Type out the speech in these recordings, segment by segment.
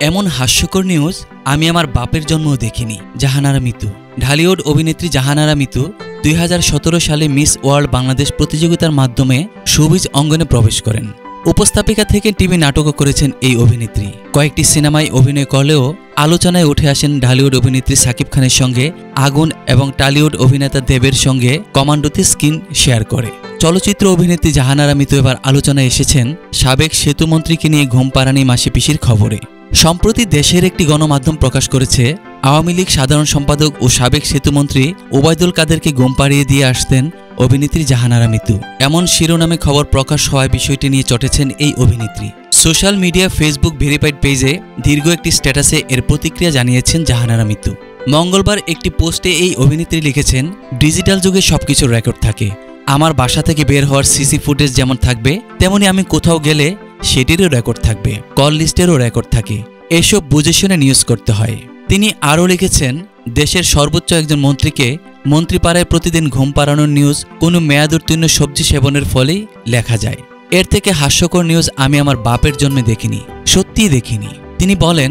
এমন হাস্যকর নিউজ আমি আমার বাপের জন্মও দেখিনি। জাহানারা মিতু। ঢালিউড অভিনেত্রী জাহানারা মিতু 2017 সালে মিস ওয়ার্ল্ড বাংলাদেশ প্রতিযোগিতার মাধ্যমে শোবিজ অঙ্গনে প্রবেশ করেন। উপস্থাপিকা থেকে টিভি নাটকও করেছেন এই অভিনেত্রী। কয়েকটি সিনেমায় অভিনয় করলেও আলোচনায় উঠে আসেন ঢালিউড অভিনেত্রী শাকিব খানের সঙ্গে আগুন এবং টালিউড অভিনেতা দেবের সঙ্গে কমান্ডোতে স্ক্রিন শেয়ার করে। চলচ্চিত্র অভিনেত্রী জাহানারা মিতু এবার আলোচনায় এসেছেন সাবেক সেতুমন্ত্রীকে নিয়ে ঘুম পাড়ানি মাসি পিসির খবরে। সম্প্রতি দেশের একটি গণমাধ্যম প্রকাশ করেছে আওয়ামী লীগ সাধারণ সম্পাদক ও সাবেক সেতুমন্ত্রী ওবায়দুল কাদেরকে ঘুম পাড়িয়ে দিয়ে আসতেন অভিনেত্রী জাহানারা মিতু। এমন শিরোনামে খবর প্রকাশ হওয়ায় বিষয়টি নিয়ে চটেছেন এই অভিনেত্রী। সোশ্যাল মিডিয়া ফেসবুক ভেরিফাইড পেজে দীর্ঘ একটি স্ট্যাটাসে এর প্রতিক্রিয়া জানিয়েছেন জাহানারা মিতু। মঙ্গলবার একটি পোস্টে এই অভিনেত্রী লিখেছেন, ডিজিটাল যুগে সবকিছুর রেকর্ড থাকে। আমার বাসা থেকে বের হওয়ার সিসি ফুটেজ যেমন থাকবে, তেমনি আমি কোথাও গেলে সেটিরও রেকর্ড থাকবে, কল লিস্টেরও রেকর্ড থাকে। এসব বুঝে শুনে নিউজ করতে হয়। তিনি আরও লিখেছেন, দেশের সর্বোচ্চ একজন মন্ত্রীকে মন্ত্রীপাড়ায় প্রতিদিন ঘুম পাড়ানোর নিউজ কোনো মেয়াদোত্তীর্ণ সবজি সেবনের ফলেই লেখা যায়। এর থেকে হাস্যকর নিউজ আমি আমার বাপের জন্মে দেখিনি, সত্যিই দেখিনি। তিনি বলেন,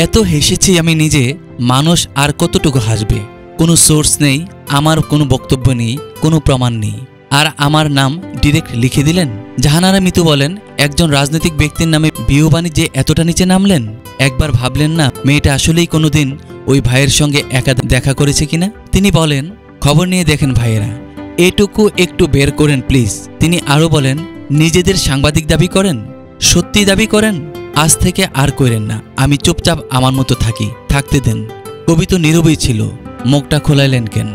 এত হেসেছি আমি নিজে, মানুষ আর কতটুকু হাসবে। কোনো সোর্স নেই, আমার কোনো বক্তব্য নেই, কোনো প্রমাণ নেই, আর আমার নাম ডিরেক্ট লিখে দিলেন। জাহানারা মিতু বলেন, একজন রাজনৈতিক ব্যক্তির নামে ভিউ বাণিজ্যে এতটা নিচে নামলেন। একবার ভাবলেন না মেয়েটা আসলেই কোনোদিন ওই ভাইয়ের সঙ্গে একা দেখা করেছে কিনা? তিনি বলেন, খবর নিয়ে দেখেন ভাইয়েরা, এটুকু একটু বের করেন প্লিজ। তিনি আরও বলেন, নিজেদের সাংবাদিক দাবি করেন, সত্যি দাবি করেন, আজ থেকে আর করেন না। আমি চুপচাপ আমার মতো থাকি, থাকতে দেন। কবি তো নীরবই ছিল, মুখটা খোলাইলেন কেন?